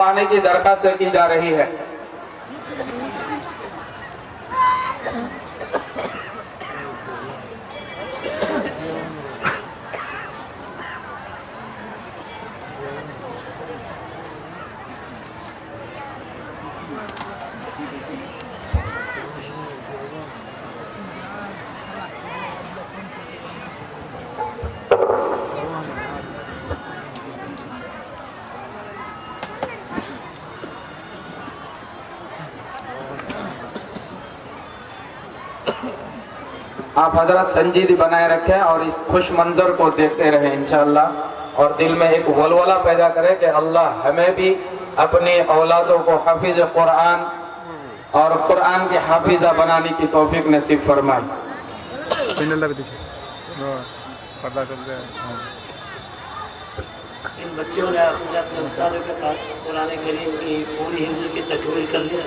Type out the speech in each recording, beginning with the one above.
آنے کی درخواست کی جا رہی ہے۔ آپ حضرت سنجیدگی بنائے رکھیں اور اس خوش منظر کو دیکھتے رہیں انشاءاللہ، اور دل میں ایک ولولہ پیدا کرے کہ اللہ ہمیں بھی اپنی اولادوں کو حافظ قرآن اور قرآن کے حافظہ بنانے کی توفیق نصیب فرمائے۔ ان بچوں نے اپنے استادوں کے پاس قرآن کریم کی پوری حفظ کی تکمیل کر لیا۔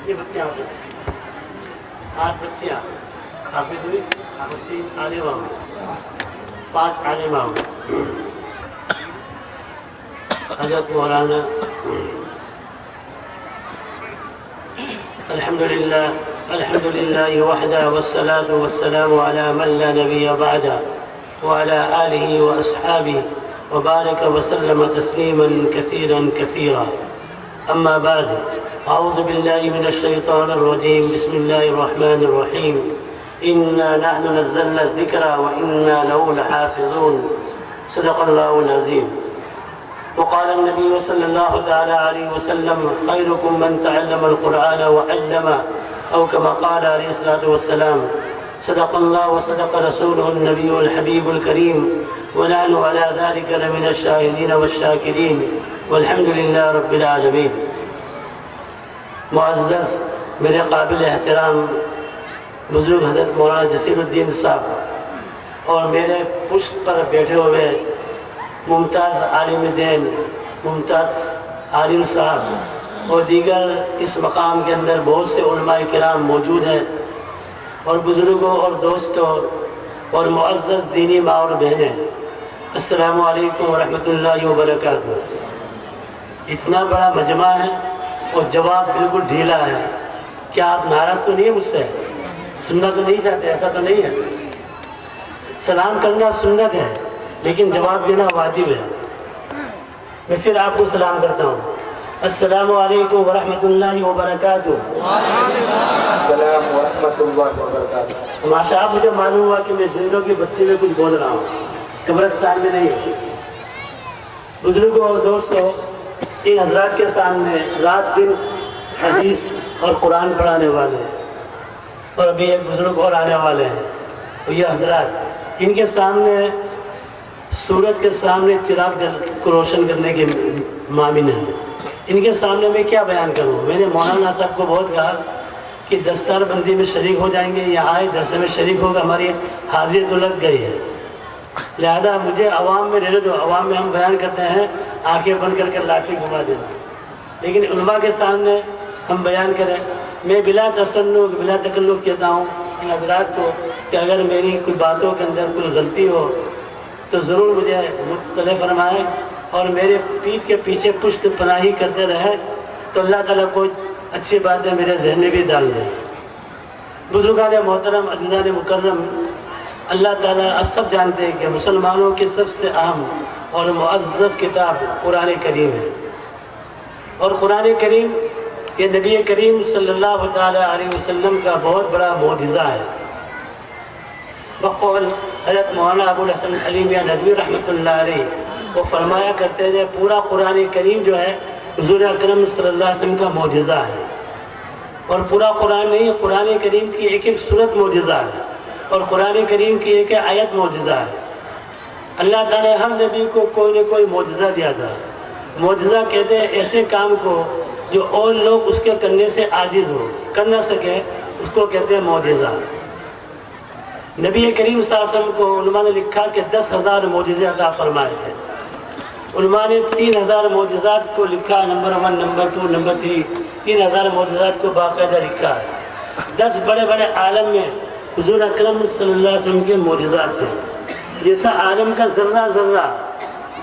یہ بچے آپ 8 بچیاں حافظ ہوئی، حافظ عالمہ ہوئی، 5 عالمہ ہوئی۔ حضرت مولانا الحمدللہ وحدہ والصلاة والسلام علی من لا نبی بعدہ وعلى آله وأصحابه وبارك وسلم تسليما كثيرا كثيرا، أما بعد، أعوذ بالله من الشيطان الرجيم، بسم الله الرحمن الرحيم، إنا نحن نزلنا الذكر وإنا له لحافظون، صدق الله العظيم۔ وقال النبي صلى الله تعالى عليه وسلم خيركم من تعلم القرآن وعلمه، أو كما قال عليه الصلاة والسلام، صدق الله وصدق رسوله النبي الحبيب الكريم، ونحن على ذلك لمن الشاهدين والشاكرين، والحمد لله رب العالمين۔ معزز میرے قابل احترام بزرگ حضرت مولانا جسیر الدین صاحب اور میرے پشت پر بیٹھے ہوئے ممتاز عالم دین، ممتاز عالم صاحب اور دیگر اس مقام کے اندر بہت سے علماء کرام موجود ہیں، اور بزرگوں اور دوستوں اور معزز دینی ماں اور بہنیں، السلام علیکم ورحمۃ اللہ وبرکاتہ۔ اتنا بڑا مجمع ہے اور جواب بالکل ڈھیلا ہے۔ کیا آپ ناراض تو نہیں ہیں مجھ سے؟ سننا تو نہیں چاہتے؟ ایسا تو نہیں ہے۔ سلام کرنا سنت ہے لیکن جواب دینا واجب ہے۔ میں پھر آپ کو سلام کرتا ہوں، السلام علیکم ورحمۃ اللہ وبرکاتہ۔ السلام ورحمۃ اللہ وبرکاتہ۔ ماشاء اللہ، مجھے معلوم ہوا کہ میں زندوں کی بستی میں کچھ بول رہا ہوں، قبرستان میں نہیں۔ بزرگوں اور دوستوں، ان حضرات کے سامنے رات دن حدیث اور قرآن پڑھانے والے ہیں، اور ابھی ایک بزرگ اور آنے والے ہیں، اور یہ حضرات ان کے سامنے سورت کے سامنے چراغ کو روشن کرنے کے مامن ہیں۔ ان کے سامنے میں کیا بیان کروں؟ میں نے مولانا صاحب کو بہت کہا کہ دستار بندی میں شریک ہو جائیں گے، یا آئے درس میں شریک ہوگا، ہماری حاضری تو لگ گئی ہے، لہذا مجھے عوام میں رہنے دو۔ عوام میں ہم بیان کرتے ہیں آنکھیں بند کر کے لاٹھی گھما دینا، لیکن علماء کے سامنے ہم بیان کریں۔ میں بلا تصنع بلا تکلف کہتا ہوں ان حضرات کو کہ اگر میری کوئی باتوں کے اندر کوئی غلطی ہو تو ضرور مجھے مطلع فرمائیں، اور میرے پیٹھ کے پیچھے پشت پناہی کرتے رہیں تو اللہ تعالیٰ کو اچھی باتیں میرے ذہن میں بھی ڈال دیں۔ بزرگان محترم، عزیزان مکرم، اللہ تعالیٰ اب سب جانتے ہیں کہ مسلمانوں کی سب سے اہم اور معزز کتاب قرآن کریم ہے، اور قرآن کریم یہ نبی کریم صلی اللہ تعالیٰ علیہ وسلم کا بہت بڑا معجزہ ہے۔ بقول حضرت مولانا ابو الحسن علی میاں ندوی رحمۃ اللہ علیہ، وہ فرمایا کرتے تھے پورا قرآن کریم جو ہے حضور اکرم صلی اللہ علیہ وسلم کا معجزہ ہے، اور پورا قرآن نہیں، قرآن کریم کی ایک ایک سورت معجزہ ہے، اور قرآن کریم کی ایک ایک آیت معجزہ ہے۔ اللہ تعالیٰ نے ہر نبی کو کوئی نہ کوئی معجزہ دیا تھا۔ معجزہ کہتے ہیں ایسے کام کو جو اور لوگ اس کے کرنے سے عاجز ہو، کر نہ سکے، اس کو کہتے ہیں معجزہ۔ نبی کریم صلی اللہ علیہ وسلم کو علماء نے لکھا کہ 10,000 معجزے عطا فرمائے تھے۔ علماء نے 3,000 معجزات کو لکھا، نمبر 1، نمبر 2، نمبر 3، 3,000 معجزات کو باقاعدہ لکھا ہے۔ 10 بڑے بڑے عالم میں حضور اکرم صلی اللہ علیہ وسلم کے معجزات تھے۔ جیسا عالم کا ذرہ ذرہ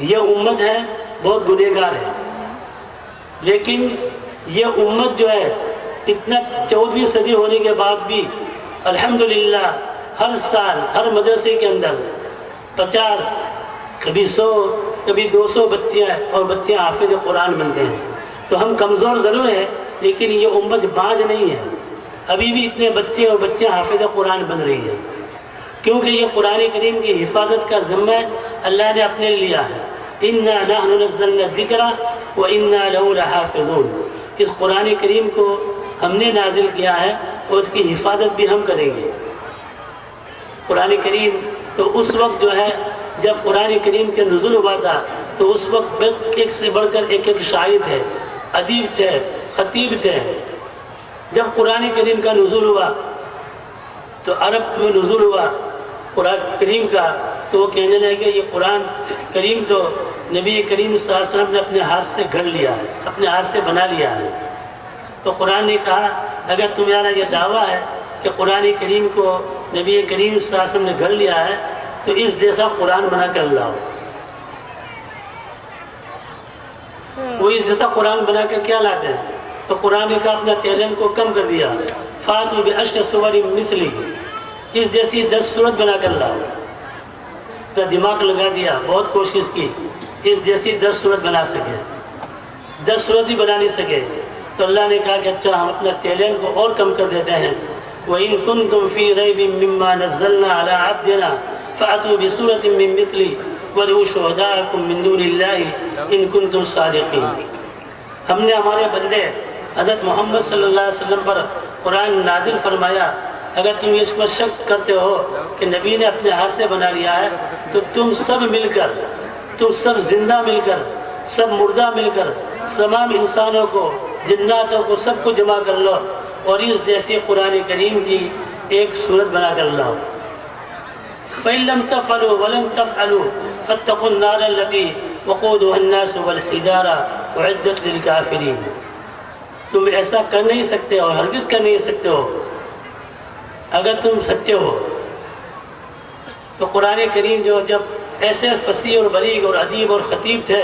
یہ امت ہے بہت گنہگار ہے، لیکن یہ امت جو ہے اتنا 14ویں صدی ہونے کے بعد بھی الحمدللہ ہر سال ہر مدرسے کے اندر 50 کبھی 100 کبھی 200 بچیاں اور بچے حافظ قرآن بنتے ہیں۔ تو ہم کمزور ضرور ہیں لیکن یہ امت باز نہیں ہے، ابھی بھی اتنے بچے اور بچیاں حافظ قرآن بن رہی ہیں، کیونکہ یہ قرآن کریم کی حفاظت کا ذمہ اللہ نے اپنے لیا ہے۔ اِنَّا نَحْنُ نَزَّلْنَا الذِّكْرَ وَإِنَّا لَهُ لَحَافِظُونَ، اس قرآن کریم کو ہم نے نازل کیا ہے اور اس کی حفاظت بھی ہم کریں گے۔ قرآن کریم تو اس وقت جو ہے جب قرآن کریم کے نزول ہوا تھا تو اس وقت ایک سے بڑھ کر ایک شاعر تھے، ادیب تھے، خطیب تھے۔ جب قرآن کریم کا نزول ہوا تو عرب میں نزول ہوا قرآن کریم کا، تو وہ کہنے لگے یہ قرآن کریم تو نبی کریم صلی اللہ علیہ وسلم نے اپنے ہاتھ سے گھڑ لیا ہے، اپنے ہاتھ سے بنا لیا ہے۔ تو قرآن نے کہا اگر تمہارا یہ دعویٰ ہے کہ قرآن کریم کو نبی کریم صلی اللہ علیہ وسلم نے گھڑ لیا ہے تو اس جیسا قرآن بنا کر لاؤ۔ وہ اس جیسا قرآن بنا کر کیا لاتے ہیں؟ تو قرآن نے کہا اپنا چیلنج کو کم کر دیا، فاتوا بعشر سور مثلہ، اس جیسی 10 سورت بنا کر لاؤ۔ اپنا دماغ لگا دیا، بہت کوشش کی، اس جیسی 10 سورت بنا سکے، 10 سورت بھی بنا نہیں سکے۔ تو اللہ نے کہا کہ اچھا ہم اپنا چیلنج کو اور کم کر دیتے ہیں، وَإِن كُنتُمْ فِي رَيْبٍ مِّمَّا نَزَّلْنَا عَلَىٰ عَبْدِنَا فَأْتُوا بِسُورَةٍ مِّن مِّثْلِهِ وَادْعُوا شُهَدَاءَكُم مِّن دُونِ اللَّهِ إِن كُنتُمْ صَادِقِينَ۔ ہم نے ہمارے بندے حضرت محمد صلی اللہ علیہ وسلم پر قرآن نازل فرمایا، اگر تم اس پر شک کرتے ہو کہ نبی نے اپنے ہاتھ سے بنا لیا ہے تو تم سب مل کر، تم سب زندہ مل کر، سب مردہ مل کر، تمام انسانوں کو، جناتوں کو، سب کو جمع کر لو اور اس جیسے قرآن کریم کی ایک صورت بنا کر لاؤ۔ فَإِن لَّمْ تَفْعَلُوا وَلَن تَفْعَلُوا فَاتَّقُوا النَّارَ الَّتِي وَقُودُهَا النَّاسُ وَالْحِجَارَةُ أُعِدَّتْ لِلْكَافِرِينَ۔ تم ایسا کر نہیں سکتے اور ہرگز کر نہیں سکتے ہو اگر تم سچے ہو۔ تو قرآن کریم جو جب ایسے فصیح اور بلیغ اور ادیب اور خطیب تھے،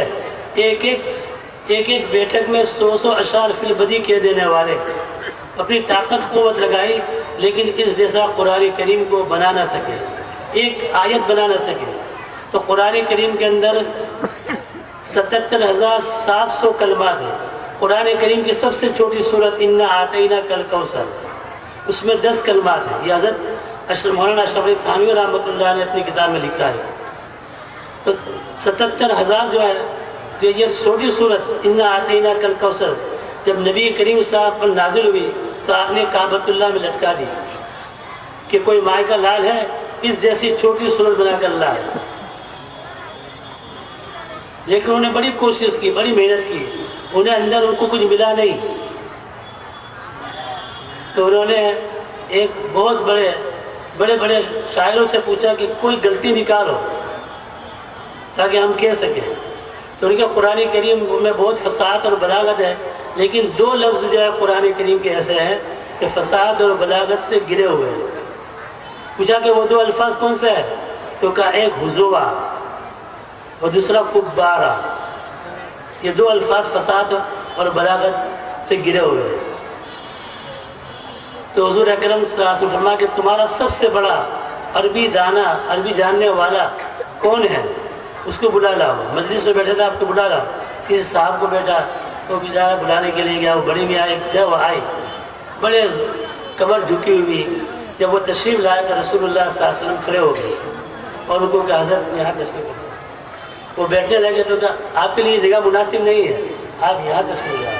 ایک بیٹھک میں 100 اشعار فی البدی کہہ دینے والے، اپنی طاقت قوت لگائی لیکن اس جیسا قرآن کریم کو بنا نہ سکے، ایک آیت بنا نہ سکے۔ تو قرآن کریم کے اندر 77,700 کلمات ہیں۔ قرآن کریم کی سب سے چھوٹی سورت اِنَّا أَعْطَيْنَاكَ الْكَوْثَرَ، اس میں 10 کلمات ہیں۔ یہ حضرت مولانا اشرف علی تھانوی رحمۃ اللہ نے اپنی کتاب میں لکھا ہے۔ تو 77,000 جو ہے کہ یہ چھوٹی صورت اِنَّا أَعْطَيْنَاكَ الْكَوْثَرَ جب نبی کریم صاحب پر نازل ہوئی تو آپ نے کعبۃ اللہ میں لٹکا دی کہ کوئی مائع کا لال ہے اس جیسی چھوٹی صورت بنا کر لائے۔ لیکن انہوں نے بڑی کوشش کی، بڑی محنت کی، انہیں اندر ان کو کچھ ملا نہیں۔ تو انہوں نے ایک بہت بڑے شاعروں سے پوچھا کہ کوئی غلطی نکالو تاکہ ہم کہہ سکیں۔ تو ان کے قرآن کریم میں بہت فصاحت اور بلاغت ہے، لیکن 2 لفظ جو ہے قرآن کریم کے ایسے ہیں کہ فصاحت اور بلاغت سے گرے ہوئے ہیں۔ پوچھا کہ وہ 2 الفاظ کون سے ہیں؟ تو کہا ایک حضوہ اور دوسرا کبارہ، یہ 2 الفاظ فصاحت اور بلاغت سے گرے ہوئے ہیں۔ تو حضور اکرم صلی اللہ علیہ وسلم فرمایا کہ تمہارا سب سے بڑا عربی دانا، عربی جاننے والا کون ہے؟ اس کو بلا لاؤ۔ مجلس میں بیٹھا تھا، آپ کو بلا لاؤ۔ کسی صاحب کو بیٹھا تو بیچارہ بلانے کے لیے گیا، وہ بڑی میں آئے، وہ آئے بڑے کمر جھکی ہوئی۔ جب وہ تشریف لائے تو رسول اللہ صلی اللہ علیہ وسلم کھڑے ہو گئے اور ان کو کہا حضرت یہاں تشریف لائے۔ وہ بیٹھنے لگے تو کہا آپ کے لیے جگہ مناسب نہیں ہے، آپ یہاں تشریف لائے۔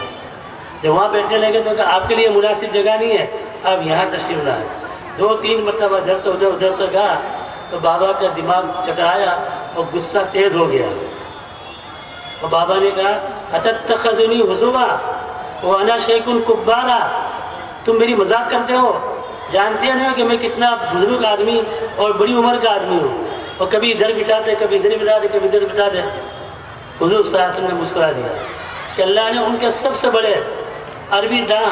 جب وہاں بیٹھنے لگے تو کہا آپ کے لیے مناسب جگہ نہیں ہے، آپ یہاں تشریف لائے۔ 2-3 مرتبہ ادھر سے کہا تو بابا کا دماغ چکرایا اور غصہ تیز ہو گیا۔ اور بابا نے کہا اتتخذنی حضوا وانا شیخ کبارا، تم میری مذاق کرتے ہو، جانتے نہیں ہو کہ میں کتنا بزرگ آدمی اور بڑی عمر کا آدمی ہوں، اور کبھی ادھر بٹھاتے، کبھی ادھر بٹھاتے، کبھی ادھر بٹھاتے۔ حضور صلی اللہ علیہ وسلم نے مسکرا دیا کہ اللہ نے ان کے سب سے بڑے عربی داں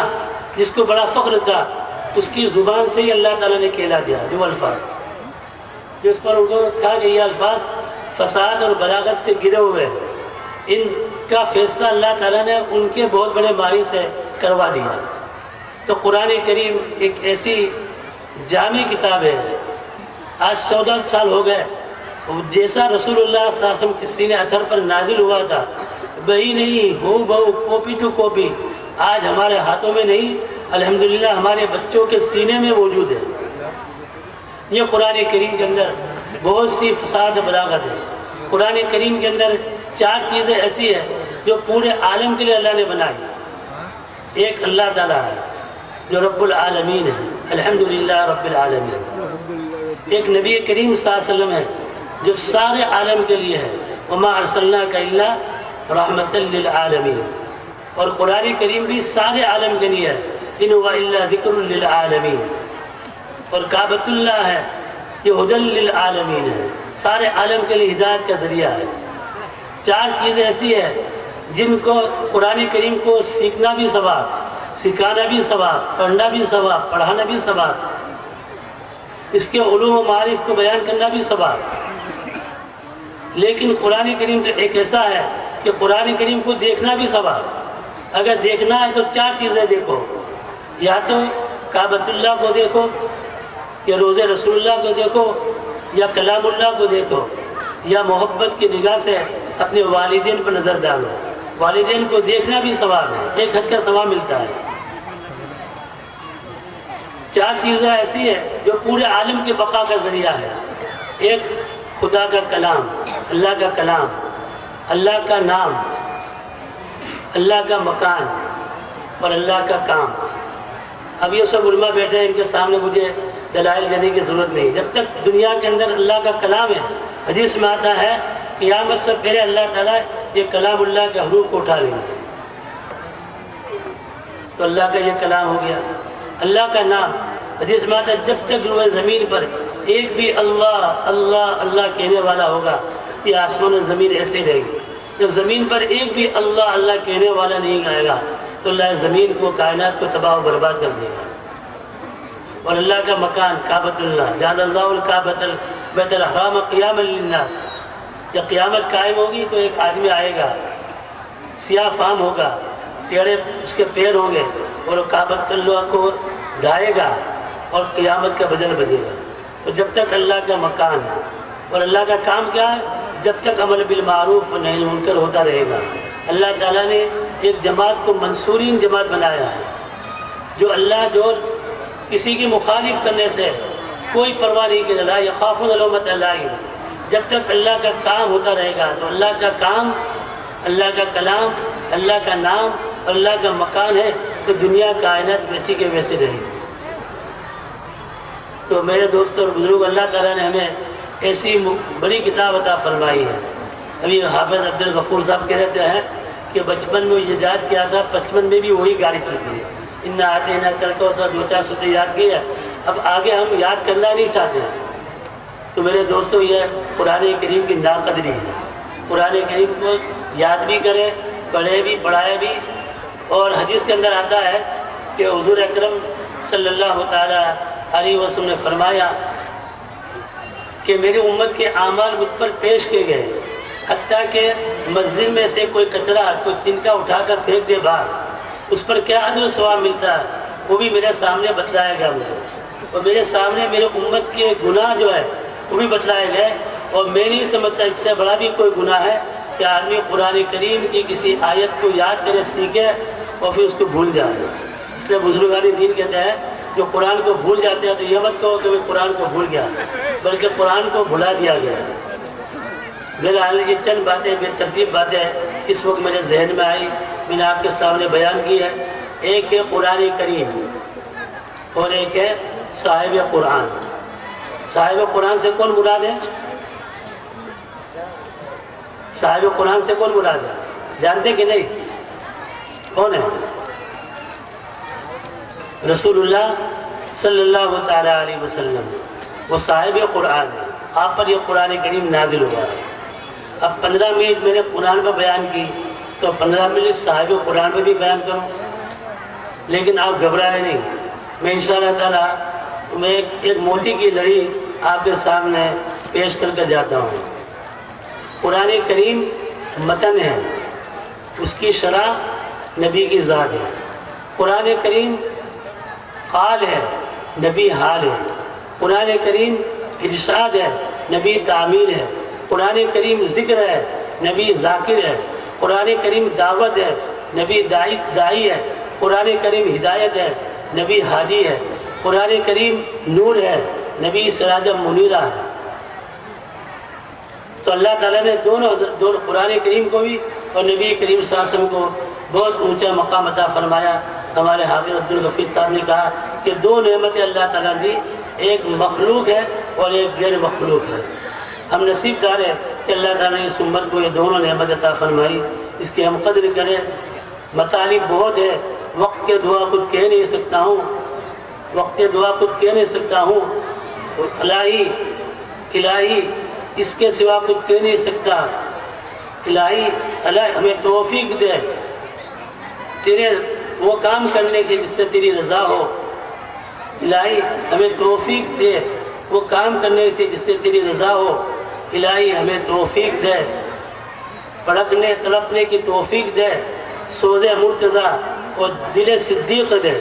جس کو بڑا فخر تھا اس کی زبان سے ہی اللہ تعالیٰ نے کہلا دیا جو الفاظ، جس پر ان کو تھا کہ یہ الفاظ فساد اور بلاغت سے گرے ہوئے ہیں، ان کا فیصلہ اللہ تعالیٰ نے ان کے بہت بڑے ماہر سے کروا دیا۔ تو قرآن کریم ایک ایسی جامع کتاب ہے، آج 14 سال ہو گئے، جیسا رسول اللہ صلی اللہ علیہ وسلم کے سینہ اطہر پر نازل ہوا تھا، وہی نہیں، ہو بہو، کاپی ٹو کاپی آج ہمارے ہاتھوں میں نہیں، الحمدللہ ہمارے بچوں کے سینے میں موجود ہے۔ یہ قرآن کریم کے اندر بہت سی فساد و بلاغت ہے۔ قرآن کریم کے اندر 4 چیزیں ایسی ہیں جو پورے عالم کے لیے اللہ نے بنائی۔ ایک اللہ تعالیٰ ہے جو رب العالمین ہے، الحمدللہ رب العالمین۔ ایک نبی کریم صلی اللہ علیہ وسلم ہے جو سارے عالم کے لیے ہے، وما ارسلناک الا رحمۃ للعالمین۔ اور قرآن کریم بھی سارے عالم کے لیے ہے، ان هو الا ذکر للعالمین۔ اور کعبۃ اللہ ہے، یہ ہدی للعالمین ہے، سارے عالم کے لیے ہدایت کا ذریعہ ہے۔ 4 چیزیں ایسی ہیں جن کو قرآن کریم کو سیکھنا بھی ثواب، سکھانا بھی ثواب، پڑھنا بھی ثواب، پڑھانا بھی ثواب، اس کے علوم و معارف کو بیان کرنا بھی ثواب۔ لیکن قرآن کریم تو ایک ایسا ہے کہ قرآن کریم کو دیکھنا بھی ثواب۔ اگر دیکھنا ہے تو 4 چیزیں دیکھو، یا تو کعبۃ اللہ کو دیکھو، یا روضہ رسول اللہ کو دیکھو، یا کلام اللہ کو دیکھو، یا محبت کی نگاہ سے اپنے والدین پر نظر ڈالو۔ والدین کو دیکھنا بھی ثواب ہے، ایک حد کا ثواب ملتا ہے۔ 4 چیزیں ایسی ہیں جو پورے عالم کے بقا کا ذریعہ ہے۔ ایک خدا کا کلام، اللہ کا کلام، اللہ کا نام، اللہ کا مکان اور اللہ کا کام۔ اب یہ سب علماء بیٹھے ہیں، ان کے سامنے مجھے دلائل دینے کی ضرورت نہیں۔ جب تک دنیا کے اندر اللہ کا کلام ہے، حدیث میں آتا ہے قیامت سے پہلے اللہ تعالیٰ یہ کلام اللہ کے حروف کو اٹھا لیں گے۔ تو اللہ کا یہ کلام ہو گیا۔ اللہ کا نام، حدیث میں آتا ہے جب تک روئے زمین پر ایک بھی اللہ اللہ اللہ کہنے والا ہوگا، یہ آسمان و زمین ایسے رہے گی۔ جب زمین پر ایک بھی اللہ اللہ کہنے والا نہیں آئے گا تو اللہ زمین کو، کائنات کو تباہ و برباد کر دے گا۔ اور اللہ کا مکان کعبۃ اللہ، جعل اللہ الکعبۃ بیت الحرام قیاما للناس۔ جب قیامت قائم ہوگی تو ایک آدمی آئے گا، سیاہ فام ہوگا، ٹیڑے اس کے پیر ہوں گے، اور وہ کعبۃ اللہ کو ڈھائے گا اور قیامت کا بدل بجے گا۔ تو جب تک اللہ کا مکان ہے، اور اللہ کا کام کیا ہے؟ جب تک عمل بالمعروف و نہی عن المنکر ہوتا رہے گا۔ اللہ تعالیٰ نے ایک جماعت کو منصورین جماعت بنایا ہے، جو اللہ جو کسی کی مخالف کرنے سے کوئی پرواہ نہیں کرے، لا یخافون لومۃ لائم۔ جب تک اللہ کا کام ہوتا رہے گا تو اللہ کا کام، اللہ کا کلام، اللہ کا نام، اللہ کا مکان ہے، تو دنیا کائنات ویسی کے ویسے رہے گی۔ تو میرے دوستوں اور بزرگ، اللہ تعالیٰ نے ہمیں ایسی بڑی کتاب عطا فرمائی ہے۔ ابھی حافظ عبدالغفور صاحب کہہ رہتے ہیں کہ بچپن میں یہ یاد کیا تھا، 55 میں بھی وہی گاڑی چلتی ہے، ان آتے نہ کرکو سا 2-4 سطح یاد کیا، اب آگے ہم یاد کرنا نہیں چاہتے ہیں۔ تو میرے دوستوں، یہ قرآن کریم کی ناقدری ہے۔ قرآن کریم کو یاد بھی کرے، پڑھے بھی، پڑھائے بھی۔ اور حدیث کے اندر آتا ہے کہ حضور اکرم صلی اللہ تعالیٰ علیہ وسلم نے فرمایا کہ میری امت کے اعمال مجھ پر پیش کیے گئے، حتیٰ کہ مسجد میں سے کوئی کچرا، کوئی تنکا اٹھا کر پھینک دے باہر، اس پر کیا اجر و ثواب ملتا ہے وہ بھی میرے سامنے بتلایا گیا مجھے، اور میرے سامنے میرے امت کے گناہ جو ہے وہ بھی بتلائے گئے۔ اور میں نہیں سمجھتا اس سے بڑا بھی کوئی گناہ ہے کہ آدمی قرآن کریم کی کسی آیت کو یاد کرے، سیکھے اور پھر اس کو بھول جائے۔ اس لیے بزرگان دین کہتے ہیں جو قرآن کو بھول جاتے ہیں تو یہ مت کہو کہ میں قرآن کو بھول گیا، بلکہ قرآن کو بھلا دیا گیا ہے۔ بہرحال یہ چند باتیں، بے ترتیب باتیں اس وقت میرے ذہن میں آئی، میں نے آپ کے سامنے بیان کی ہے۔ ایک ہے قرآن کریم اور ایک ہے صاحب قرآن۔ صاحب قرآن سے کون مراد ہے؟ صاحب قرآن سے کون مراد ہے؟ جانتے کہ نہیں؟ کون ہے؟ رسول اللہ صلی اللہ تعالیٰ علیہ وسلم، وہ صاحب قرآن ہے۔ آپ پر یہ قرآن کریم نازل ہوا ہے۔ اب 15 منٹ میں نے قرآن پر بیان کی تو 15 منٹ صاحب قرآن پر بھی بیان کروں، لیکن آپ گھبرائے نہیں، میں انشاءاللہ تعالیٰ میں ایک موتی کی لڑی آپ کے سامنے پیش کر کے جاتا ہوں۔ قرآن کریم متن ہے، اس کی شرح نبی کی ذات ہے۔ قرآن کریم قال ہے، نبی حال ہے۔ قرآن کریم ارشاد ہے، نبی تعمیر ہے۔ قرآن کریم ذکر ہے، نبی ذاکر ہے۔ قرآن کریم دعوت ہے، نبی دائی ہے۔ قرآن کریم ہدایت ہے، نبی ہادی ہے۔ قرآن کریم نور ہے، نبی سراج منیرہ ہے۔ تو اللہ تعالیٰ نے دونوں قرآن کریم کو بھی اور نبی کریم صلی اللہ علیہ وسلم کو بہت اونچا مقام عطا فرمایا۔ ہمارے حافظ عبدالغفیر صاحب نے کہا کہ دو نعمتیں اللہ تعالیٰ دی، ایک مخلوق ہے اور ایک غیر مخلوق ہے۔ ہم نصیب دار ہیں کہ اللہ تعالیٰ نے اس امت کو یہ دونوں نعمت عطا فرمائی، اس کی ہم قدر کریں۔ مطالب بہت ہے، وقت کے دعا کچھ کہہ نہیں سکتا ہوں، وقت کے دعا کچھ کہہ نہیں سکتا ہوں۔ الہی اس کے سوا کچھ کہہ نہیں سکتا۔ الہی ہمیں توفیق دے تیرے وہ کام کرنے کی جس سے تیری رضا ہو۔ الہی ہمیں توفیق دے وہ کام کرنے سے جس سے تیری رضا ہو۔ الہی ہمیں توفیق دے، پڑکنے تڑپنے کی توفیق دے، سوز مرتضیٰ اور دل صدیق دے۔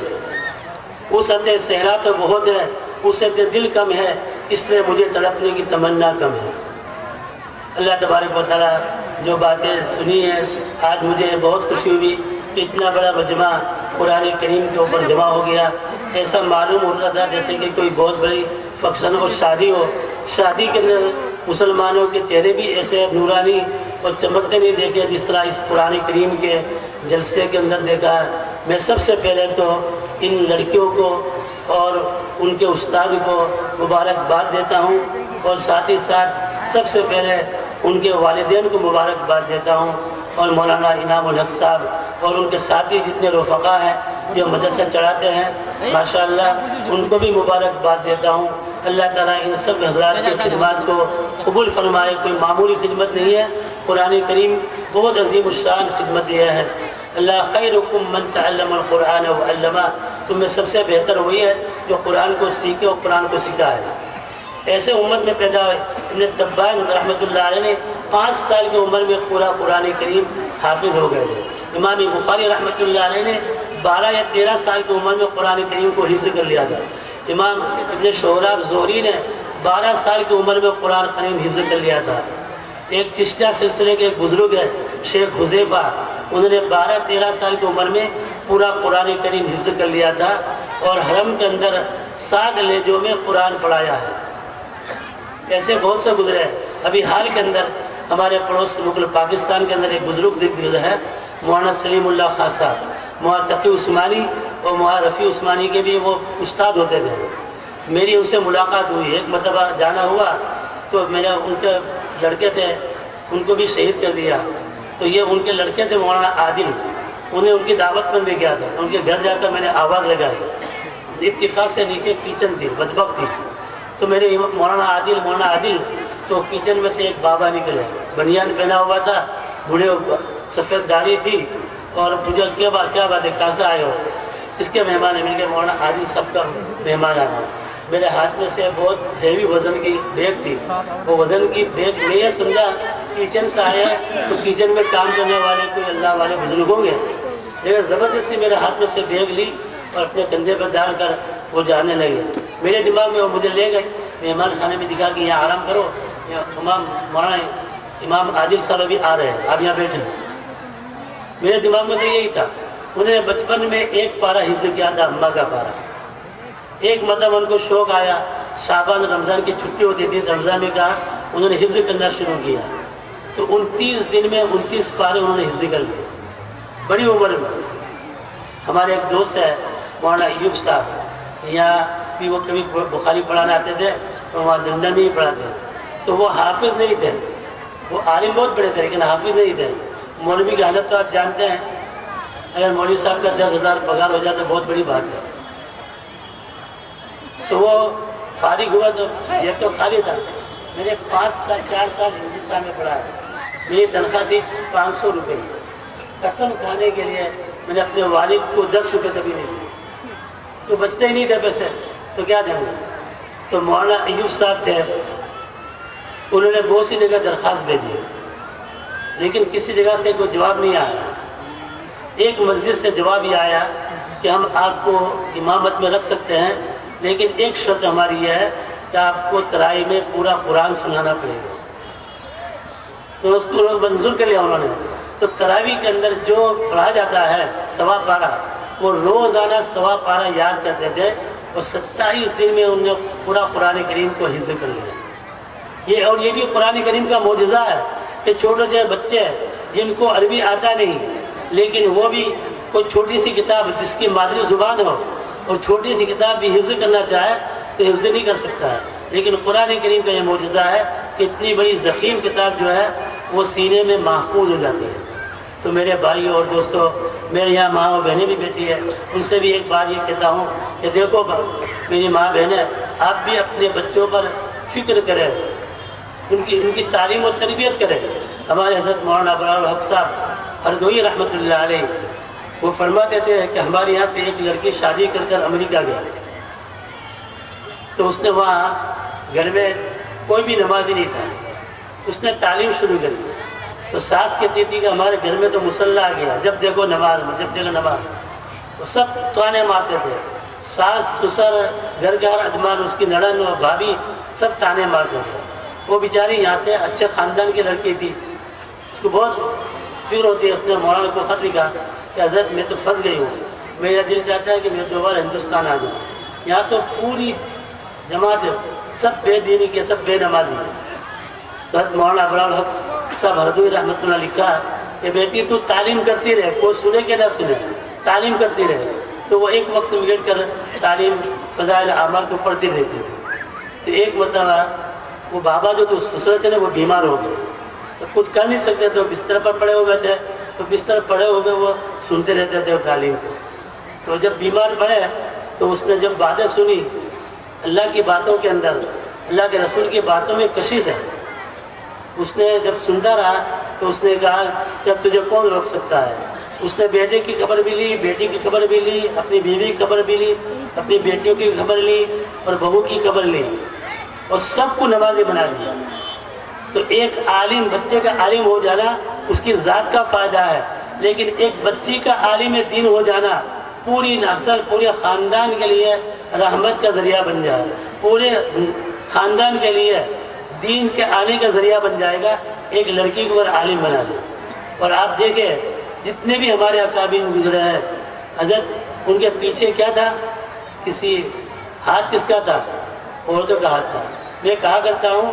وسعت صحرا تو بہت ہے، وسعت دل کم ہے، اس لیے مجھے تڑپنے کی تمنا کم ہے۔ اللہ تبارک و تعالیٰ جو باتیں سنی ہیں، آج مجھے بہت خوشی ہوئی کہ اتنا بڑا مجمع قرآن کریم کے اوپر جمع ہو گیا۔ ایسا معلوم ہوتا تھا جیسے کہ کوئی بہت بڑی فنکشن اور شادی ہو۔ شادی کے اندر مسلمانوں کے چہرے بھی ایسے نورانی اور چمکتے نہیں دیکھے جس طرح اس قرآن کریم کے جلسے کے اندر دیکھا ہے۔ میں سب سے پہلے تو ان لڑکیوں کو اور ان کے استاد کو مبارکباد دیتا ہوں، اور ساتھ ہی ساتھ سب سے پہلے ان کے والدین کو مبارکباد دیتا ہوں، اور مولانا انعام الحق صاحب اور ان کے ساتھی جتنے رفقا ہیں جو مدرسہ چڑھاتے ہیں، ماشاءاللہ ان کو بھی مبارکباد دیتا ہوں۔ اللہ تعالیٰ ان سب حضرات کی خدمات کو قبول فرمائے۔ کوئی معمولی خدمت نہیں ہے، قرآن کریم بہت عظیم الشان خدمت یہ ہے۔ اللہ خیرکم من تعلم القرآن وعلمہ، تم میں سب سے بہتر وہی ہے جو قرآن کو سیکھے اور قرآن کو سکھائے۔ ایسے امت میں پیدا ہوئے ابن تبان رحمۃ اللہ علیہ نے 5 سال کی عمر میں پورا قرآن کریم حافظ ہو گئے تھے۔ امام بخاری رحمۃ اللہ علیہ نے 12 یا 13 سال کی عمر میں قرآن کریم کو حفظ کر لیا تھا۔ امام ابن شہراب زہری نے 12 سال کی عمر میں قرآن کریم حفظ کر لیا تھا۔ ایک چشتیہ سلسلے کے ایک بزرگ ہے شیخ حذیفہ، انہوں نے 12-13 سال کی عمر میں پورا قرآن کریم حفظ کر لیا تھا، اور حرم کے اندر 7 لہجوں میں قرآن پڑھایا ہے۔ ایسے بہت سے گزرے ہیں۔ ابھی حال کے اندر ہمارے پڑوس ملک پاکستان کے اندر ایک بزرگ گزرے ہیں مولانا سلیم اللہ خان صاحب، مولانا تقی عثمانی اور مولانا رفیع عثمانی کے بھی وہ استاد ہوتے تھے۔ میری ان سے ملاقات ہوئی، ایک مرتبہ جانا ہوا تو میں نے ان کے لڑکے تھے ان کو بھی شہید کر دیا، تو یہ ان کے لڑکے تھے مولانا عادل، انہیں ان کی دعوت پر میں گیا تھا، ان کے گھر جا کر میں نے آواز لگائی۔ اتفاق سے نیچے کچن تھی، مطبخ تھی، تو میرے مولانا عادل تو کچن میں سے ایک بابا نکلے، بنیان پہنا ہوا تھا، بوڑھے سفید داڑھی تھی، اور پوچھا کیا بات ہے، کہاں سے آئے ہو؟ اس کے مہمان ہے؟ میں نے کہا مولانا عادل صاحب کا مہمان آیا۔ میرے ہاتھ میں سے بہت ہیوی وزن کی بیگ تھی، وہ وزن کی بیگ میں یہ سمجھا کچن سے آیا تو کچن میں کام کرنے والے کوئی اللہ والے بزرگ ہوں گے، لیکن زبردستی میرے ہاتھ میں سے بیگ لی اور اپنے کندھے پر ڈال کر وہ جانے لگے۔ میرے دماغ میں وہ مجھے لے گئے مہمان خانے میں، دکھا کہ یہاں آرام کرو، مولانا امام عادل صاحب بھی آ رہے ہیں، آپ یہاں بیٹھے۔ میرے دماغ میں تو یہی تھا۔ انہوں نے بچپن میں ایک پارہ حفظ کیا تھا، اماں کا پارہ۔ ایک مطلب ان کو شوق آیا، شعبان رمضان کی چھٹی ہوتی تھی، رمضان میں کہا انہوں نے حفظ کرنا شروع کیا، تو 29 دن میں 29 پارے انہوں نے حفظ کر لیے، بڑی عمر میں۔ ہمارے ایک دوست ہے مولانا ایوب صاحب، یہاں بھی وہ کبھی بخاری پڑھانے آتے تھے، تو وہاں لندن میں ہی پڑھاتے، تو وہ حافظ نہیں تھے، وہ عالم بہت بڑے تھے لیکن حافظ نہیں تھے۔ مولوی کی حالت تو آپ جانتے ہیں، اگر مولوی صاحب کا 10,000 پگار ہو جاتا بہت بڑی بات ہے۔ تو وہ فارغ ہوا تو جیب تو خالی تھا۔ میں نے 4 سال ہندوستان میں پڑھا ہے، میری تنخواہ تھی 500 روپے، قسم کھانے کے لیے میں نے اپنے والد کو 10 روپے کبھی نہیں دیے، تو بچتے ہی نہیں تھے پیسے، تو کیا دیں گے؟ تو مولانا ایوب صاحب تھے، انہوں نے بہت سی جگہ درخواست بھیجی لیکن کسی جگہ سے کوئی جواب نہیں آیا. ایک مسجد سے جواب یہ آیا کہ ہم آپ کو امامت میں رکھ سکتے ہیں، لیکن ایک شرط ہماری یہ ہے کہ آپ کو ترائی میں پورا قرآن سنانا پڑے گا. تو اس کو لوگ منظور کر لیا انہوں نے. تو تراویح کے اندر جو پڑھا جاتا ہے سوا پارہ، وہ روزانہ سوا پارہ یاد کرتے تھے، اور 27 دن میں انہوں نے پورا قرآن کریم کو حفظ کر لیا. اور یہ بھی قرآن کریم کا معجزہ ہے کہ چھوٹے چھوٹے بچے جن کو عربی آتا نہیں، لیکن وہ بھی کوئی چھوٹی سی کتاب جس کی مادری زبان ہو اور چھوٹی سی کتاب بھی حفظ کرنا چاہے تو حفظ نہیں کر سکتا ہے. لیکن قرآن کریم کا یہ معجزہ ہے کہ اتنی بڑی ضخیم کتاب جو ہے وہ سینے میں محفوظ ہو جاتی ہے. تو میرے بھائی اور دوستو، میرے یہاں ماں اور بہنیں بھی بیٹھی ہیں، ان سے بھی ایک بات یہ کہتا ہوں کہ دیکھو میری ماں بہنیں، آپ بھی اپنے بچوں پر فکر کریں، ان کی تعلیم و تربیت کریں. ہمارے حضرت مولانا ابرار الحق صاحب ہردوئی رحمۃ اللہ علیہ وہ فرماتے تھے کہ ہمارے یہاں سے ایک لڑکی شادی کر امریکہ گیا، تو اس نے وہاں گھر میں کوئی بھی نمازی نہیں تھا، اس نے تعلیم شروع کری. تو ساس کہتی تھی کہ ہمارے گھر میں تو مسلح آ گیا، جب دیکھو نماز میں، جب دیکھو نماز. وہ سب تانے مارتے تھے، ساس سسر گھر کے ہر ادمان، اس کی نڑن اور بھابھی سب تانے مارتے تھے. وہ بیچاری یہاں سے اچھے خاندان کی لڑکی تھی، اس کو بہت فکر ہوتی ہے. اس نے مولانا کو خط لکھا کہ حضرت میں تو پھنس گئی ہوں، میرا دل چاہتا ہے کہ میں دوبارہ ہندوستان آ جاؤں. یہاں تو پوری جماعت سب بے دینی کے، سب بے نمازی. حضرت مولانا ابرار الحق صاحب ہردوئی رحمۃ اللہ لکھا کہ بیٹی تو تعلیم کرتی رہے، کوئی سنے کہ نہ سنے، تعلیم کرتی رہے. تو وہ ایک وقت میں بیٹھ کر تعلیم فضائل اعمال کو پڑھتی رہتی تھی. تو ایک مرتبہ وہ بابا جو تو سسر تھے نا، وہ بیمار ہو گئے، تو کچھ کر نہیں سکتے تھے، بستر پر پڑے ہوئے تھے. تو بستر پڑے ہوئے وہ سنتے رہتے تھے تعلیم کو. تو جب بیمار پڑے تو اس نے جب باتیں سنی، اللہ کی باتوں کے اندر، اللہ کے رسول کی باتوں میں کشش ہے. اس نے جب سنتا رہا تو اس نے کہا کہ اب تجھے کون روک سکتا ہے. اس نے بیٹے کی خبر بھی لی، بیٹی کی خبر بھی لی، اپنی بیوی کی خبر بھی لی، اپنی بیٹیوں کی خبر لی اور بہو کی خبر لی، اور سب کو نمازی بنا دیا. تو ایک عالم، بچے کا عالم ہو جانا اس کی ذات کا فائدہ ہے، لیکن ایک بچی کا عالم دین ہو جانا پوری نسل، پورے خاندان کے لیے رحمت کا ذریعہ بن جائے، پورے خاندان کے لیے دین کے آنے کا ذریعہ بن جائے گا. ایک لڑکی کو اگر عالم بنا دے. اور آپ دیکھیں جتنے بھی ہمارے اکابر گزرے ہیں، حضرت ان کے پیچھے کیا تھا؟ کسی ہاتھ کس کا تھا؟ عورتوں کا ہاتھ تھا. میں کہا کرتا ہوں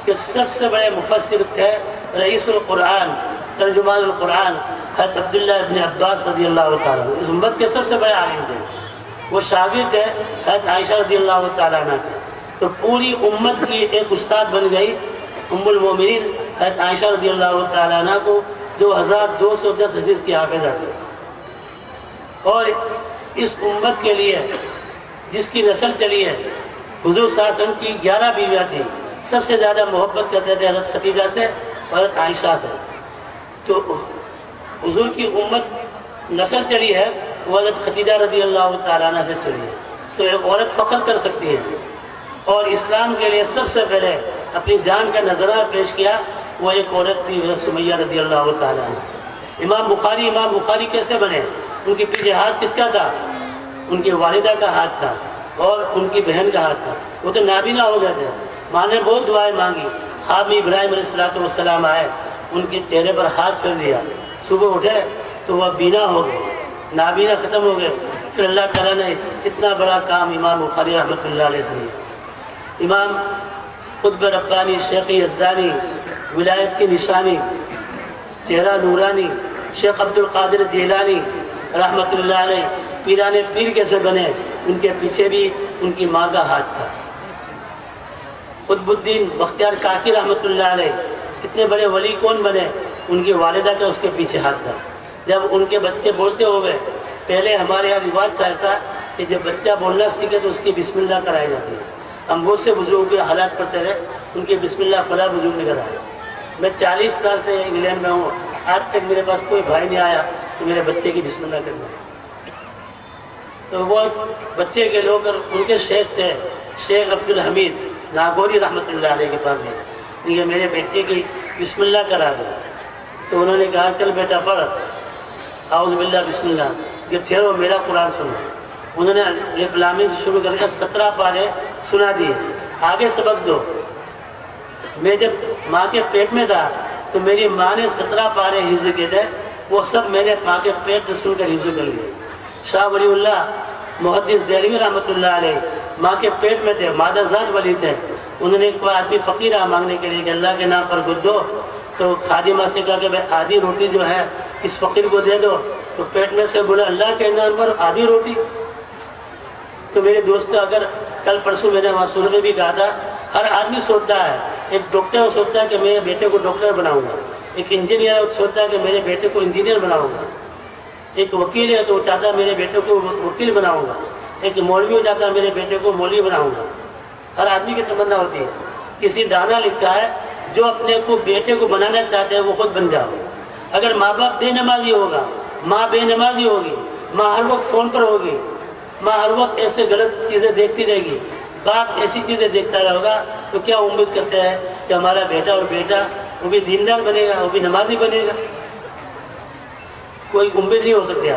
کہ سب سے بڑے مفسر تھے رئیس القرآن، ترجمان القرآن حضرت عبداللہ ابن عباس رضی اللہ تعالیٰ، اس امت کے سب سے بڑے عالم تھے. وہ شاگرد تھے حضرت عائشہ رضی اللہ تعالیٰ عنہ کے. تو پوری امت کی ایک استاد بن گئی ام المومنین حضرت عائشہ رضی اللہ تعالیٰ عنہ کو 2210 حدیث کی حافظہ تھی. اور اس امت کے لیے جس کی نسل چلی ہے، حضور صلی اللہ علیہ وسلم کی 11 بیویاں تھیں، سب سے زیادہ محبت کرتے تھے حضرت خدیجہ سے اور حضرت عائشہ سے. تو حضور کی امت نسل چلی ہے وہ حضرت خدیجہ رضی اللہ تعالیٰ عنہ سے چلی ہے. تو ایک عورت فخر کر سکتی ہے، اور اسلام کے لیے سب سے پہلے اپنی جان کا نذرانہ پیش کیا وہ ایک عورت تھی حضرت سمیہ رضی اللہ تعالیٰ عنہ. امام بخاری کیسے بنے؟ ان کے پیچھے ہاتھ کس کا تھا؟ ان کی والدہ کا ہاتھ تھا اور ان کی بہن کا ہاتھ تھا. وہ تو نابینا ہو گئے تھے. ماں نے بہت دعائیں مانگی. خواب میں ابراہیم علیہ السلام آئے، ان کے چہرے پر ہاتھ پھیر دیا. صبح اٹھے تو وہ بینا ہو گئے، نابینا ختم ہو گئے. پھر اللہ تعالیٰ نے اتنا بڑا کام امام بخاری رحمۃ اللہ علیہ سے کیا. امام قطب ربانی شیخ یزدانی، ولایت کی نشانی، چہرہ نورانی، شیخ عبد القادر جیلانی رحمۃ اللہ علیہ پیران پیر کیسے بنے؟ ان کے پیچھے بھی ان کی ماں کا ہاتھ تھا. قطب الدین بختیار کاکی رحمۃ اللہ علیہ اتنے بڑے ولی کون بنے؟ ان کی والدہ کا اس کے پیچھے ہاتھ تھا. جب ان کے بچے بولتے ہوئے، پہلے ہمارے یہاں رواج تھا ایسا کہ جب بچہ بولنا سیکھے تو اس کی بسم اللہ کرائی جاتی ہے. ہم بہت سے بزرگوں کے حالات پڑھتے رہے، ان کے بسم اللہ فلاں بزرگ نے کرائے. میں 40 سال سے انگلینڈ میں ہوں، آج تک میرے پاس کوئی بھائی نہیں آیا کہ میرے بچے کی بسم اللہ کرنا. تو وہ بچے کے لوگ ان کے شیخ تھے شیخ عبد الحمید ناگوری رحمۃ اللہ علیہ کے پاس گئے کہ میرے بیٹے کی بسم اللہ کرا دو. تو انہوں نے کہا چل بیٹا پڑھ اعوذ باللہ بسم اللہ، کہ ٹھہرو میرا قرآن سنو۔ انہوں نے الف لام میم سے شروع کر کے 17 پارے سنا دیے، آگے سبق دو۔ میں جب ماں کے پیٹ میں تھا تو میری ماں نے 17 پارے حفظ کیے تھے، وہ سب میں نے ماں کے پیٹ سے سن کر حفظ کر لیے۔ شاہ ولی اللہ محدث دہلوی رحمۃ اللہ علیہ ماں کے پیٹ میں تھے، مادہ ذات ولی تھے۔ انہوں نے کوئی آدمی فقیر آ مانگنے کے لیے کہ اللہ کے نام پر کچھ دو، تو خادمہ سے کہا کہ بھائی آدھی روٹی جو ہے اس فقیر کو دے دو، تو پیٹ میں سے بولا اللہ کے نام پر آدھی روٹی۔ تو میرے دوستو، اگر کل پرسوں میں نے وہاں سن میں بھی کہا تھا، ہر آدمی سوچتا ہے، ایک ڈاکٹر سوچتا ہے کہ میرے بیٹے کو ڈاکٹر بناؤں گا، ایک انجینئر سوچتا ہے کہ میرے بیٹے کو انجینئر بناؤں گا، ایک وکیل ہے تو وہ چاہتا ہے میرے بیٹے کو وکیل بناؤں گا، ایک مولوی ہو جاتا ہے میرے بیٹے کو مولوی بناؤں گا۔ ہر آدمی کی تمنا ہوتی ہے۔ کسی دانا لکھا ہے جو اپنے کو بیٹے کو بنانا چاہتے ہیں وہ خود بن جاؤ۔ اگر ماں باپ بے نمازی ہوگا، ماں بے نمازی ہوگی، ماں ہر وقت فون پر ہوگی، ماں ہر وقت ایسے غلط چیزیں دیکھتی رہے گی، باپ ایسی چیزیں دیکھتا رہے گا، تو کیا امید کرتے ہیں کہ ہمارا بیٹا اور بیٹا وہ بھی دیندار بنے گا، وہ بھی نمازی بنے گا؟ کوئی امید نہیں ہو سکتی۔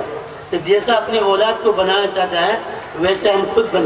تو جیسا اپنی اولاد کو بنانا چاہتا ہے ویسے ہم خود بن